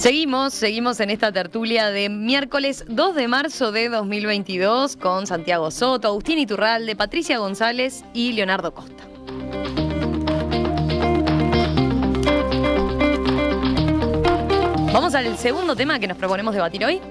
Seguimos en esta tertulia de miércoles 2 de marzo de 2022 con Santiago Soto, Agustín Iturralde, Patricia González y Leonardo Costa. Vamos al segundo tema que nos proponemos debatir hoy.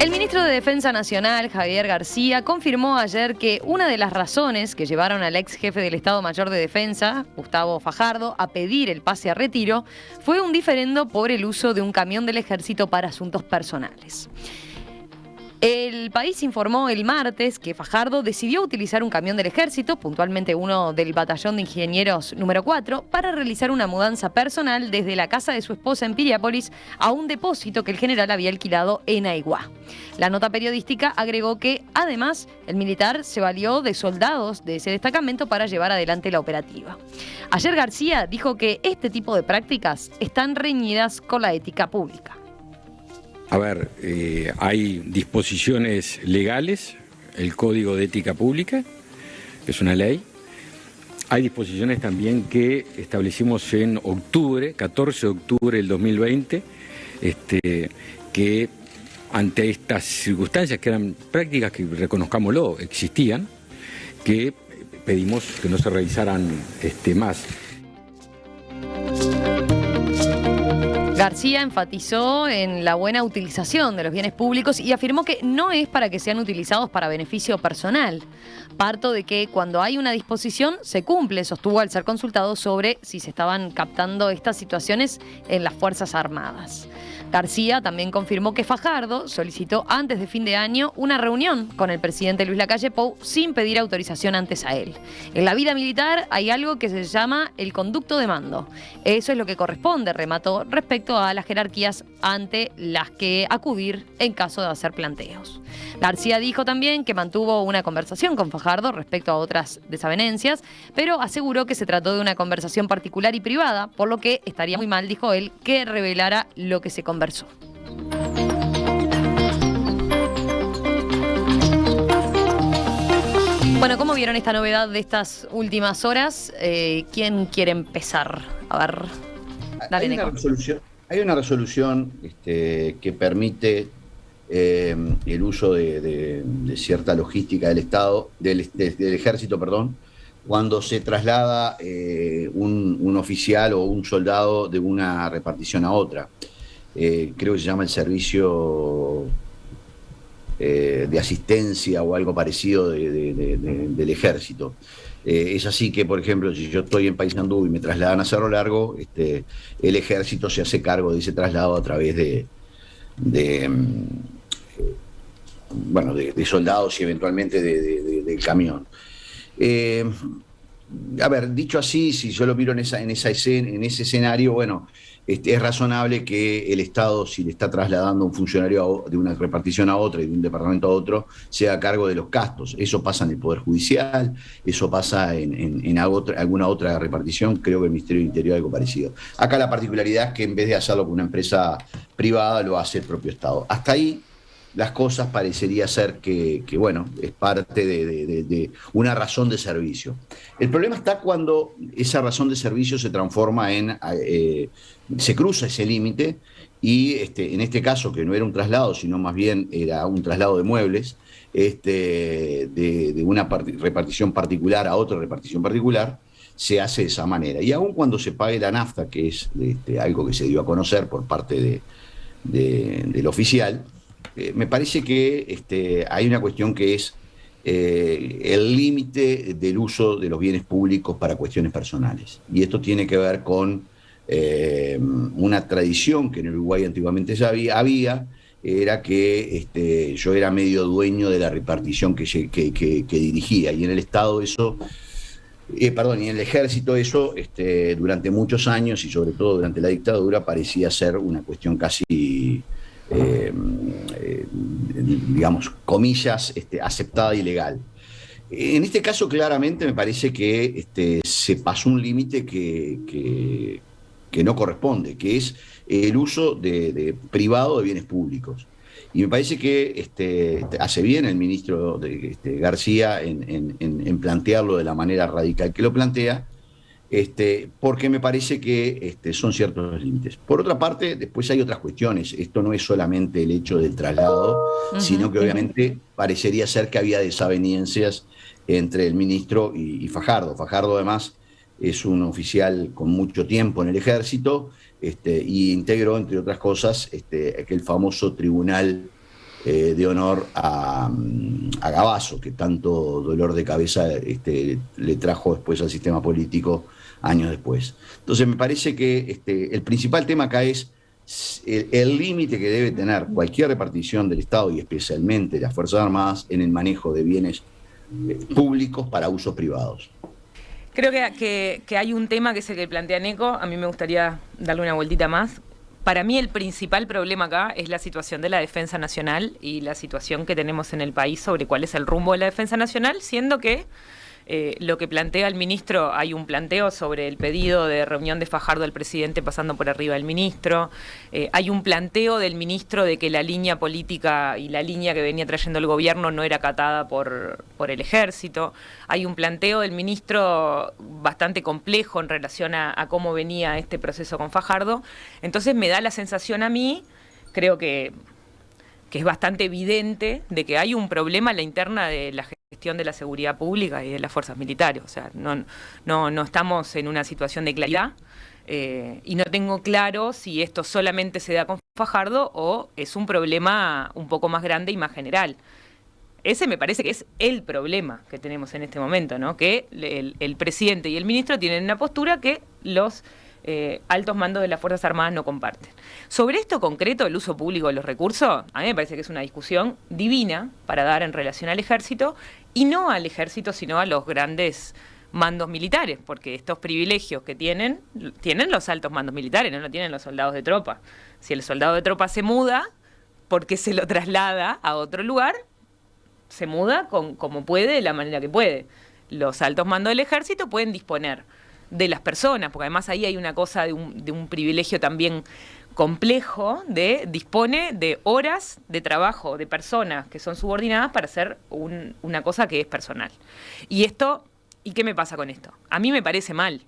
El ministro de Defensa Nacional, Javier García, confirmó ayer que una de las razones que llevaron al ex jefe del Estado Mayor de Defensa, Gustavo Fajardo, a pedir el pase a retiro fue un diferendo por el uso de un camión del Ejército para asuntos personales. El país informó el martes que Fajardo decidió utilizar un camión del Ejército, puntualmente uno del Batallón de Ingenieros número 4, para realizar una mudanza personal desde la casa de su esposa en Piriápolis a un depósito que el general había alquilado en Aiguá. La nota periodística agregó que, además, el militar se valió de soldados de ese destacamento para llevar adelante la operativa. Ayer García dijo que este tipo de prácticas están reñidas con la ética pública. A ver, hay disposiciones legales, el Código de Ética Pública, que es una ley. Hay disposiciones también que establecimos en octubre, 14 de octubre del 2020, que ante estas circunstancias que eran prácticas que, reconozcámoslo, existían, que pedimos que no se realizaran más. García enfatizó en la buena utilización de los bienes públicos y afirmó que no es para que sean utilizados para beneficio personal. Parto de que cuando hay una disposición se cumple, sostuvo al ser consultado sobre si se estaban captando estas situaciones en las Fuerzas Armadas. García también confirmó que Fajardo solicitó antes de fin de año una reunión con el presidente Luis Lacalle Pou sin pedir autorización antes a él. En la vida militar hay algo que se llama el conducto de mando. Eso es lo que corresponde, remató, respecto a las jerarquías ante las que acudir en caso de hacer planteos. García dijo también que mantuvo una conversación con Fajardo respecto a otras desavenencias, pero aseguró que se trató de una conversación particular y privada, por lo que estaría muy mal, dijo él, que revelara lo que se conversó. Bueno, ¿cómo vieron esta novedad de estas últimas horas? ¿Quién quiere empezar? A ver, dale, Neco. Hay una resolución que permite el uso de cierta logística del Estado, del Ejército, perdón, cuando se traslada un oficial o un soldado de una repartición a otra. Creo que se llama el servicio de asistencia o algo parecido del Ejército. Es así que, por ejemplo, si yo estoy en Paysandú y me trasladan a Cerro Largo, el Ejército se hace cargo de ese traslado a través de soldados y eventualmente del camión. A ver, dicho así, si yo lo miro en ese escenario, bueno, es razonable que el Estado, si le está trasladando a un funcionario de una repartición a otra y de un departamento a otro, sea a cargo de los gastos. Eso pasa en el Poder Judicial, eso pasa en alguna otra repartición, creo que el Ministerio del Interior algo parecido. Acá la particularidad es que en vez de hacerlo con una empresa privada, lo hace el propio Estado. Hasta ahí las cosas parecería ser que bueno, es parte de una razón de servicio. El problema está cuando esa razón de servicio se transforma se cruza ese límite y en este caso, que no era un traslado, sino más bien era un traslado de muebles, de una repartición particular a otra repartición particular, se hace de esa manera. Y aun cuando se pague la nafta, que es algo que se dio a conocer por parte del oficial, me parece que hay una cuestión que es el límite del uso de los bienes públicos para cuestiones personales. Y esto tiene que ver con una tradición que en Uruguay antiguamente ya había, era que yo era medio dueño de la repartición que dirigía. Y en el Estado eso... y en el Ejército eso, durante muchos años y sobre todo durante la dictadura, parecía ser una cuestión casi... digamos, comillas, aceptada y legal. En este caso, claramente, me parece que se pasó un límite que no corresponde, que es el uso privado de bienes públicos. Y me parece que hace bien el ministro García en plantearlo de la manera radical que lo plantea, porque me parece que son ciertos límites. Por otra parte, después hay otras cuestiones. Esto no es solamente el hecho del traslado, sino que obviamente parecería ser que había desavenencias entre el ministro y Fajardo. Fajardo, además, es un oficial con mucho tiempo en el ejército y integró, entre otras cosas, aquel famoso tribunal de honor a Gabazo, que tanto dolor de cabeza le trajo después al sistema político años después. Entonces me parece que el principal tema acá es el límite que debe tener cualquier repartición del Estado y especialmente las Fuerzas Armadas en el manejo de bienes públicos para usos privados. Creo que hay un tema que es el que plantea Neco. A mí me gustaría darle una vueltita más. Para mí el principal problema acá es la situación de la defensa nacional y la situación que tenemos en el país sobre cuál es el rumbo de la defensa nacional, siendo que lo que plantea el ministro, hay un planteo sobre el pedido de reunión de Fajardo al presidente pasando por arriba del ministro, hay un planteo del ministro de que la línea política y la línea que venía trayendo el gobierno no era acatada por el ejército, hay un planteo del ministro bastante complejo en relación a cómo venía este proceso con Fajardo. Entonces me da la sensación a mí, creo que es bastante evidente, de que hay un problema en la interna de la gestión de la seguridad pública y de las fuerzas militares. O sea, no estamos en una situación de claridad y no tengo claro si esto solamente se da con Fajardo o es un problema un poco más grande y más general. Ese me parece que es el problema que tenemos en este momento, ¿no? Que el presidente y el ministro tienen una postura que los altos mandos de las Fuerzas Armadas no comparten. Sobre esto concreto, el uso público de los recursos, a mí me parece que es una discusión divina para dar en relación al ejército, y no al ejército, sino a los grandes mandos militares, porque estos privilegios que tienen los altos mandos militares, no lo tienen los soldados de tropa. Si el soldado de tropa se muda, porque se lo traslada a otro lugar, se muda como puede, de la manera que puede. Los altos mandos del ejército pueden disponer de las personas, porque además ahí hay una cosa de un privilegio también complejo, dispone de horas de trabajo de personas que son subordinadas para hacer una cosa que es personal. ¿Y qué me pasa con esto? A mí me parece mal,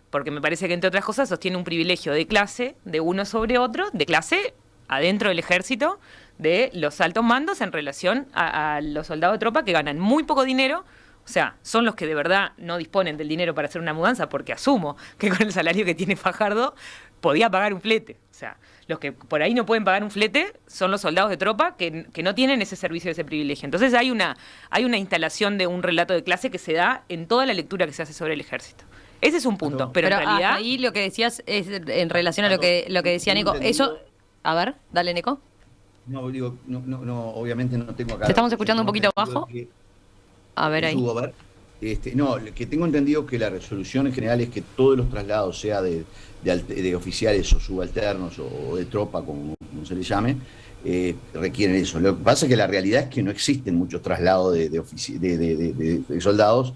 porque me parece que, entre otras cosas, sostiene un privilegio de clase, de uno sobre otro, de clase adentro del ejército, de los altos mandos en relación a los soldados de tropa que ganan muy poco dinero. O sea, son los que de verdad no disponen del dinero para hacer una mudanza, porque asumo que con el salario que tiene Fajardo podía pagar un flete. O sea, los que por ahí no pueden pagar un flete son los soldados de tropa que no tienen ese servicio, ese privilegio. Entonces hay una instalación de un relato de clase que se da en toda la lectura que se hace sobre el ejército. Ese es un punto, pero en realidad... ahí lo que decías es en relación a lo que decía Neco. Eso, a ver, dale, Neco. No, digo, no, obviamente no tengo acá... ¿Te estamos escuchando un poquito bajo? A ver ahí. No, que tengo entendido que la resolución en general es que todos los traslados, sea de oficiales o subalternos o de tropa, como se le llame, requieren eso. Lo que pasa es que la realidad es que no existen muchos traslados de soldados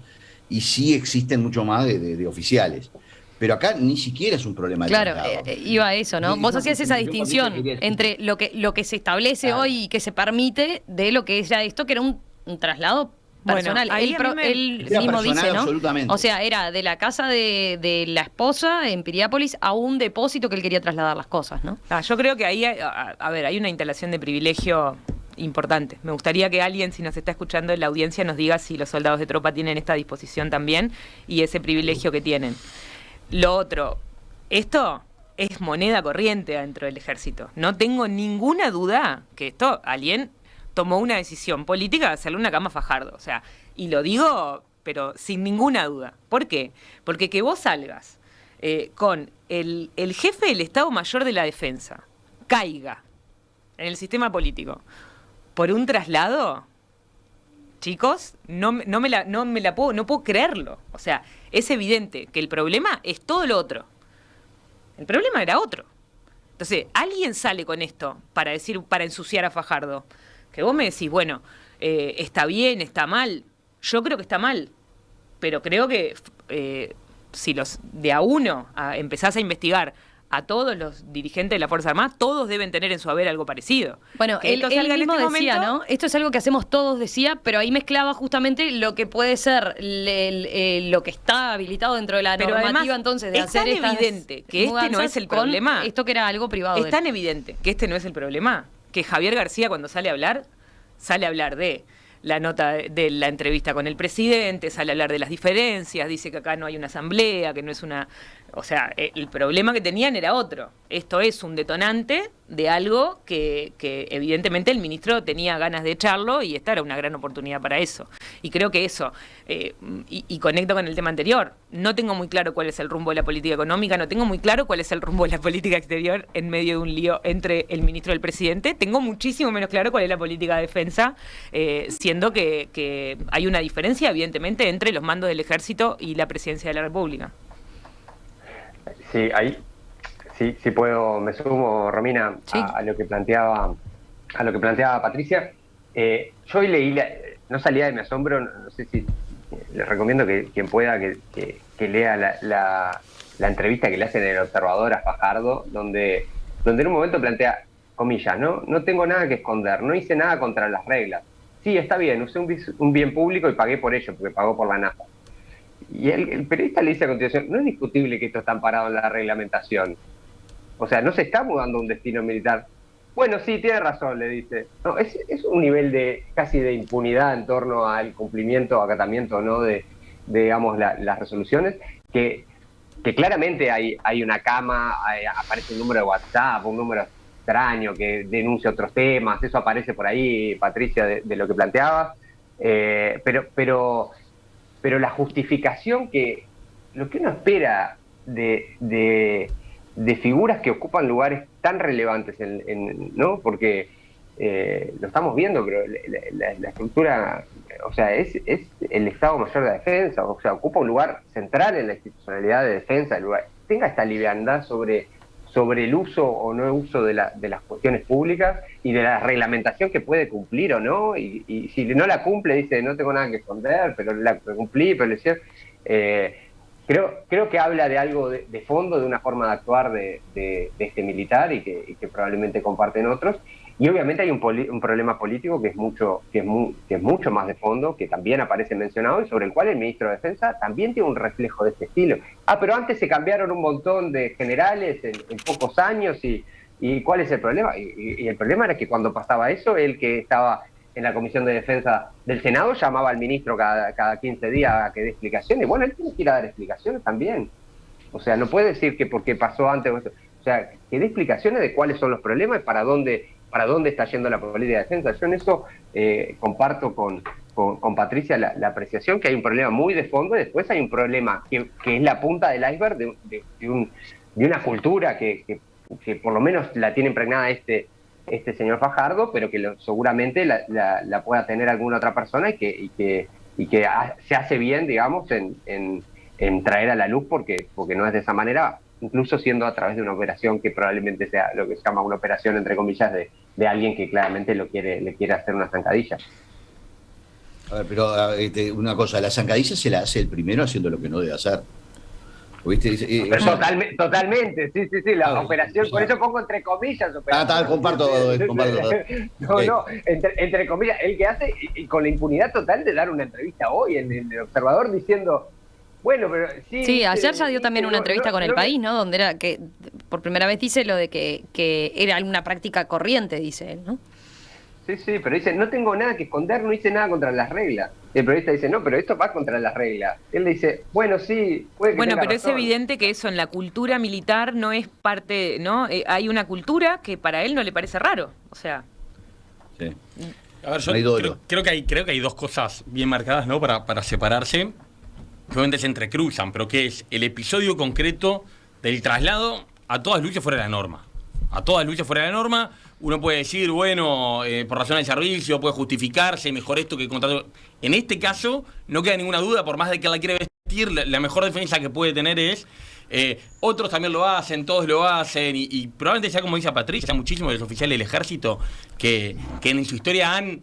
y sí existen mucho más de oficiales. Pero acá ni siquiera es un problema de Claro, traslado. Iba a eso, ¿no? Vos hacías esa distinción entre lo que se establece hoy y que se permite de lo que es ya esto, que era un traslado personal. Bueno, él era mismo personal, dice, ¿no? Absolutamente. O sea, era de la casa de la esposa en Piriápolis a un depósito que él quería trasladar las cosas, ¿no? Yo creo que ahí, hay una instalación de privilegio importante. Me gustaría que alguien, si nos está escuchando en la audiencia, nos diga si los soldados de tropa tienen esta disposición también y ese privilegio que tienen. Lo otro, esto es moneda corriente dentro del ejército. No tengo ninguna duda que esto alguien tomó una decisión política de hacerle una cama a Fajardo. O sea, y lo digo, pero sin ninguna duda. ¿Por qué? Porque que vos salgas con el jefe del Estado Mayor de la Defensa, caiga en el sistema político por un traslado, chicos, no puedo creerlo. O sea, es evidente que el problema es todo lo otro. El problema era otro. Entonces, alguien sale con esto para ensuciar a Fajardo. Que vos me decís, bueno, está bien, está mal. Yo creo que está mal, pero creo que si de a uno empezás a investigar a todos los dirigentes de la Fuerza Armada, todos deben tener en su haber algo parecido. Bueno, que él salga en mismo este decía, momento, ¿no? Esto es algo que hacemos todos, decía, pero ahí mezclaba justamente lo que puede ser lo que está habilitado dentro de la pero normativa, además, entonces, de es hacer tan estas evidente que este no mudanzas es el con problema. esto que era algo privado. Es tan evidente que este no es el problema, que Javier García cuando sale a hablar de la nota de la entrevista con el presidente, sale a hablar de las diferencias, dice que acá no hay una asamblea, que no es una... O sea, el problema que tenían era otro. Esto es un detonante de algo que evidentemente el ministro tenía ganas de echarlo y esta era una gran oportunidad para eso. Y creo que eso, y conecto con el tema anterior, no tengo muy claro cuál es el rumbo de la política económica, no tengo muy claro cuál es el rumbo de la política exterior en medio de un lío entre el ministro y el presidente, tengo muchísimo menos claro cuál es la política de defensa, siendo que hay una diferencia evidentemente entre los mandos del ejército y la presidencia de la República. Sí, ahí sí puedo, me sumo, Romina, sí, a lo que planteaba Patricia. Yo hoy leí, no salía de mi asombro, no sé si les recomiendo que quien pueda que lea la entrevista que le hacen en El Observador a Fajardo, donde en un momento plantea, comillas, no tengo nada que esconder, no hice nada contra las reglas. Sí, está bien, usé un bien público y pagué por ello, porque pagó por la NASA. Y el periodista le dice a continuación, no es discutible que esto está amparado en la reglamentación. O sea, no se está mudando a un destino militar. Bueno, sí, tiene razón, le dice. No, es un nivel casi de impunidad en torno al cumplimiento, acatamiento, ¿no? de digamos, las resoluciones, que claramente hay una cama, aparece un número de WhatsApp, un número extraño que denuncia otros temas, eso aparece por ahí, Patricia, de lo que planteabas. Pero la justificación lo que uno espera de figuras que ocupan lugares tan relevantes, ¿no? Porque lo estamos viendo, pero la estructura, o sea, es el Estado Mayor de la Defensa, o sea, ocupa un lugar central en la institucionalidad de defensa del lugar. Tenga esta liviandad sobre el uso o no uso de las cuestiones públicas y de la reglamentación que puede cumplir o no, y si no la cumple dice no tengo nada que esconder, pero la cumplí, pero le decía, creo que habla de algo de fondo, de una forma de actuar de este militar y que probablemente comparten otros. Y obviamente hay un problema político que es mucho más de fondo, que también aparece mencionado y sobre el cual el ministro de Defensa también tiene un reflejo de este estilo. Pero antes se cambiaron un montón de generales en pocos años y ¿cuál es el problema? Y el problema era que cuando pasaba eso, él que estaba en la Comisión de Defensa del Senado llamaba al ministro cada 15 días a que dé explicaciones. Bueno, él tiene que ir a dar explicaciones también. O sea, no puede decir que porque pasó antes. O sea, que dé explicaciones de cuáles son los problemas y para dónde está yendo la política de defensa. Yo en eso comparto con Patricia la apreciación que hay un problema muy de fondo y después hay un problema que es la punta del iceberg de una cultura que por lo menos la tiene impregnada este señor Fajardo, pero que seguramente la pueda tener alguna otra persona y que se hace bien, digamos, en traer a la luz porque no es de esa manera, incluso siendo a través de una operación que probablemente sea lo que se llama una operación, entre comillas, de alguien que claramente le quiere hacer una zancadilla. A ver, pero una cosa, la zancadilla se la hace el primero haciendo lo que no debe hacer. ¿Viste? Totalmente, sí, la operación, por eso pongo entre comillas operación. Comparto. No, entre comillas, el que hace, y con la impunidad total de dar una entrevista hoy en El Observador diciendo, bueno, pero sí... Sí, ayer ya dio también una entrevista con El País, ¿no? Donde era que por primera vez dice lo de que era alguna práctica corriente, dice él, ¿no? Sí, pero dice, no tengo nada que esconder, no hice nada contra las reglas. El periodista dice, no, pero esto va contra las reglas. Él le dice, bueno, sí, puede que Bueno, pero razón. es evidente que eso en la cultura militar no es parte, ¿no? Hay una cultura que para él no le parece raro, o sea... Sí. A ver, yo creo que hay dos cosas bien marcadas, ¿no? Para separarse. Obviamente se entrecruzan, pero que es el episodio concreto del traslado a todas luces fuera de la norma. A todas luces fuera de la norma, uno puede decir, bueno, por razones de servicio, puede justificarse, mejor esto que contrato. En este caso, no queda ninguna duda, por más de que la quiera vestir, la mejor defensa que puede tener es, otros también lo hacen, todos lo hacen, y probablemente sea como dice Patricia, sea muchísimos de los oficiales del ejército que en su historia han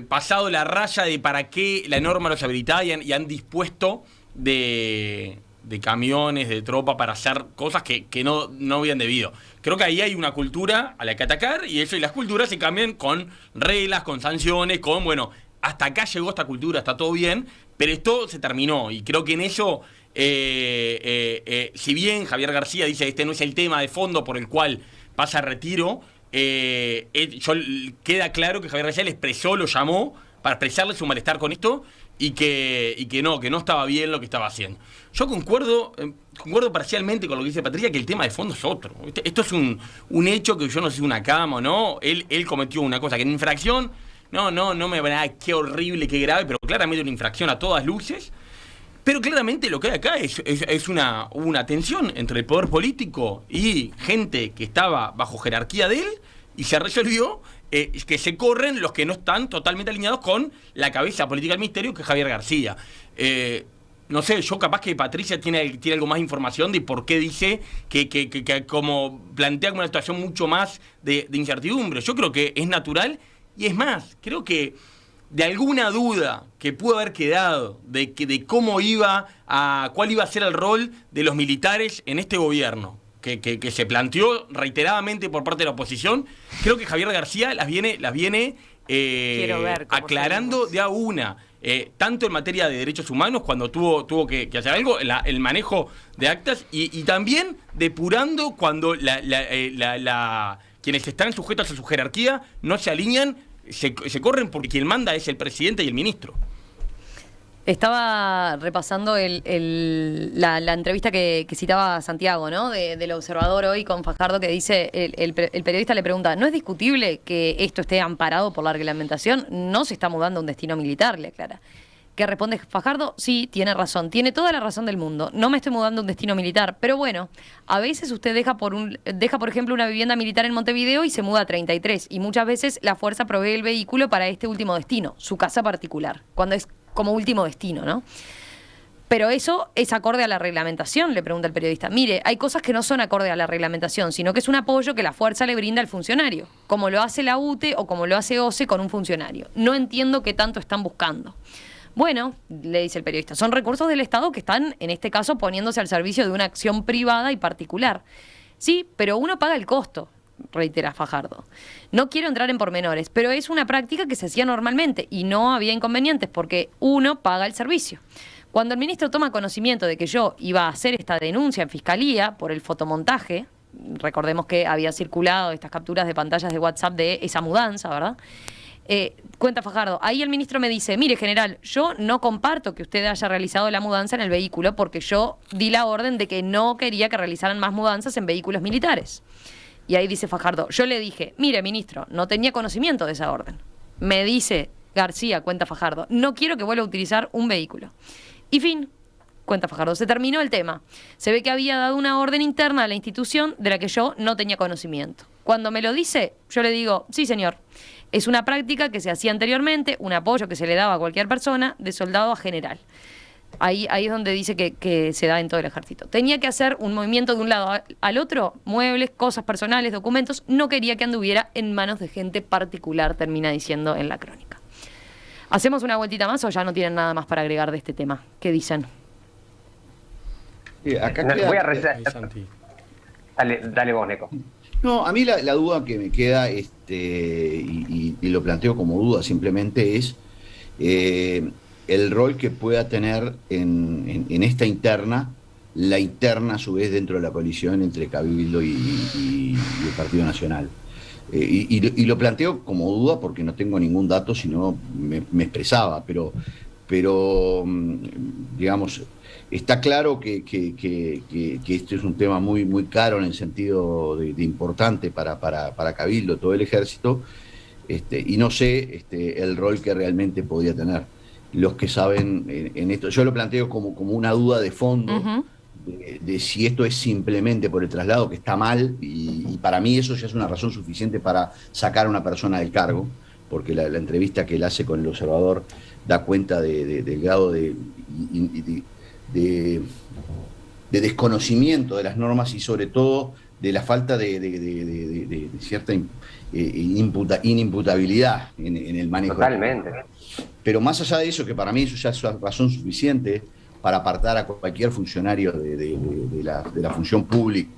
pasado la raya de para qué la norma los habilitaba y han dispuesto de de camiones, de tropa para hacer cosas que no habían debido. Creo que ahí hay una cultura a la que atacar y las culturas se cambian con reglas, con sanciones, bueno, hasta acá llegó esta cultura, está todo bien, pero esto se terminó y creo que en eso, si bien Javier García dice este no es el tema de fondo por el cual pasa a retiro, queda claro que Javier García le expresó, lo llamó para expresarle su malestar con esto y que no estaba bien lo que estaba haciendo. Yo concuerdo parcialmente con lo que dice Patricia, que el tema de fondo es otro. Esto es un hecho que yo no sé si una cama o no. Él cometió una cosa que en infracción, no me va qué horrible, qué grave, pero claramente una infracción a todas luces. Pero claramente lo que hay acá es una tensión entre el poder político y gente que estaba bajo jerarquía de él, y se resolvió que se corren los que no están totalmente alineados con la cabeza política del ministerio, que es Javier García. No sé, yo capaz que Patricia tiene algo más de información de por qué dice que como plantea como una situación mucho más de incertidumbre. Yo creo que es natural y es más, creo que de alguna duda que pudo haber quedado de cuál iba a ser el rol de los militares en este gobierno, que se planteó reiteradamente por parte de la oposición, creo que Javier García las viene aclarando de a una, tanto en materia de derechos humanos, cuando tuvo que hacer algo, el manejo de actas, y también depurando cuando quienes están sujetos a su jerarquía no se alinean, se corren porque quien manda es el presidente y el ministro. Estaba repasando la entrevista que citaba Santiago, ¿no? Del Observador hoy con Fajardo, que dice, el periodista le pregunta, ¿no es discutible que esto esté amparado por la reglamentación? No se está mudando a un destino militar, le aclara. ¿Qué responde Fajardo? Sí, tiene razón, tiene toda la razón del mundo. No me estoy mudando a un destino militar, pero bueno, a veces usted deja, por ejemplo, una vivienda militar en Montevideo y se muda a 33, y muchas veces la fuerza provee el vehículo para este último destino, su casa particular, cuando es como último destino, ¿no? Pero eso es acorde a la reglamentación, le pregunta el periodista. Mire, hay cosas que no son acorde a la reglamentación, sino que es un apoyo que la fuerza le brinda al funcionario, como lo hace la UTE o como lo hace OCE con un funcionario. No entiendo qué tanto están buscando. Bueno, le dice el periodista, son recursos del Estado que están, en este caso, poniéndose al servicio de una acción privada y particular. Sí, pero uno paga el costo, reitera Fajardo. No quiero entrar en pormenores, pero es una práctica que se hacía normalmente y no había inconvenientes porque uno paga el servicio. Cuando el ministro toma conocimiento de que yo iba a hacer esta denuncia en Fiscalía por el fotomontaje, recordemos que había circulado estas capturas de pantallas de WhatsApp de esa mudanza, ¿verdad? Cuenta Fajardo, ahí el ministro me dice, mire general, yo no comparto que usted haya realizado la mudanza en el vehículo porque yo di la orden de que no quería que realizaran más mudanzas en vehículos militares. Y ahí dice Fajardo, yo le dije, mire ministro, no tenía conocimiento de esa orden. Me dice García, cuenta Fajardo, no quiero que vuelva a utilizar un vehículo. Y fin, cuenta Fajardo, se terminó el tema. Se ve que había dado una orden interna a la institución de la que yo no tenía conocimiento. Cuando me lo dice, yo le digo, sí señor, es una práctica que se hacía anteriormente, un apoyo que se le daba a cualquier persona de soldado a general. Ahí es donde dice que se da en todo el ejército. Tenía que hacer un movimiento de un lado al otro, muebles, cosas personales, documentos. No quería que anduviera en manos de gente particular, termina diciendo en la crónica. ¿Hacemos una vueltita más o ya no tienen nada más para agregar de este tema? ¿Qué dicen? Acá voy a rezar. Dale vos, Neco. No, a mí la duda que me queda, y lo planteo como duda simplemente, es el rol que pueda tener en esta interna, la interna a su vez dentro de la coalición entre Cabildo y el Partido Nacional. Y lo planteo como duda porque no tengo ningún dato, sino me expresaba, pero digamos, está claro que este es un tema muy, muy caro en el sentido de importante para Cabildo, todo el ejército, y no sé el rol que realmente podía tener. Los que saben en esto, yo lo planteo como una duda de fondo, uh-huh, de si esto es simplemente por el traslado, que está mal, y para mí eso ya es una razón suficiente para sacar a una persona del cargo, porque la entrevista que él hace con el Observador da cuenta del grado de desconocimiento de las normas y sobre todo de la falta de cierta inimputabilidad en el manejo. Totalmente. Pero más allá de eso, que para mí eso ya es razón suficiente, para apartar a cualquier funcionario de la función pública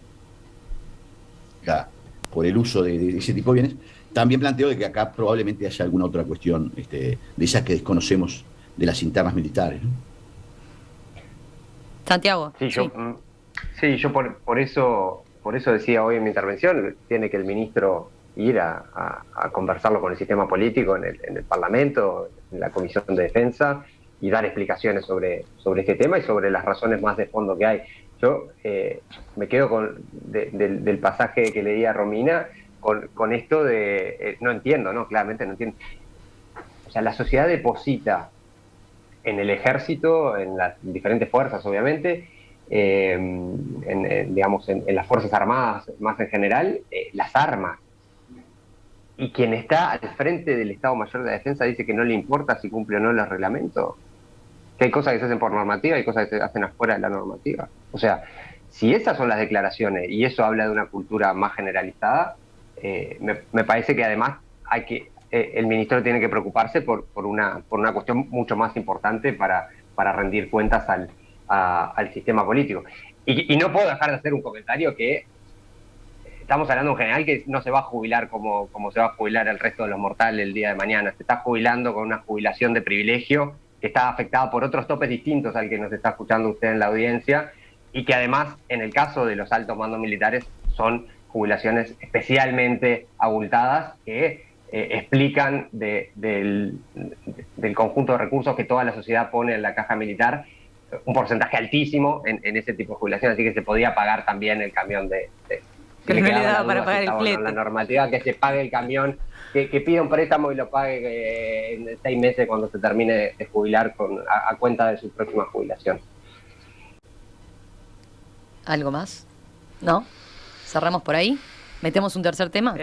por el uso de ese tipo de bienes, también planteo de que acá probablemente haya alguna otra cuestión de esas que desconocemos de las internas militares, ¿no? Santiago. Yo por eso decía hoy en mi intervención, tiene que el ministro ir a conversarlo con el sistema político en el Parlamento, en la Comisión de Defensa, y dar explicaciones sobre este tema y sobre las razones más de fondo que hay. Yo me quedo del pasaje que leía Romina con esto de, no entiendo, ¿no? Claramente no entiendo. O sea, la sociedad deposita en el ejército, en las diferentes fuerzas, obviamente, digamos, en las Fuerzas Armadas más en general, las armas. Y quien está al frente del Estado Mayor de la Defensa dice que no le importa si cumple o no los reglamentos. Que hay cosas que se hacen por normativa y cosas que se hacen afuera de la normativa. O sea, si esas son las declaraciones y eso habla de una cultura más generalizada, me parece que además el ministro tiene que preocuparse por una cuestión mucho más importante para rendir cuentas al sistema político. Y no puedo dejar de hacer un comentario que estamos hablando en general que no se va a jubilar como se va a jubilar el resto de los mortales el día de mañana. Se está jubilando con una jubilación de privilegio que está afectada por otros topes distintos al que nos está escuchando usted en la audiencia, y que además, en el caso de los altos mandos militares, son jubilaciones especialmente abultadas que explican del conjunto de recursos que toda la sociedad pone en la caja militar, un porcentaje altísimo en ese tipo de jubilación, así que se podía pagar también el camión que no le daba para pagar el flete. La normativa, que se pague el camión, que pida un préstamo y lo pague en 6 meses cuando se termine de jubilar a cuenta de su próxima jubilación. ¿Algo más? ¿No? ¿Cerramos por ahí? ¿Metemos un tercer tema?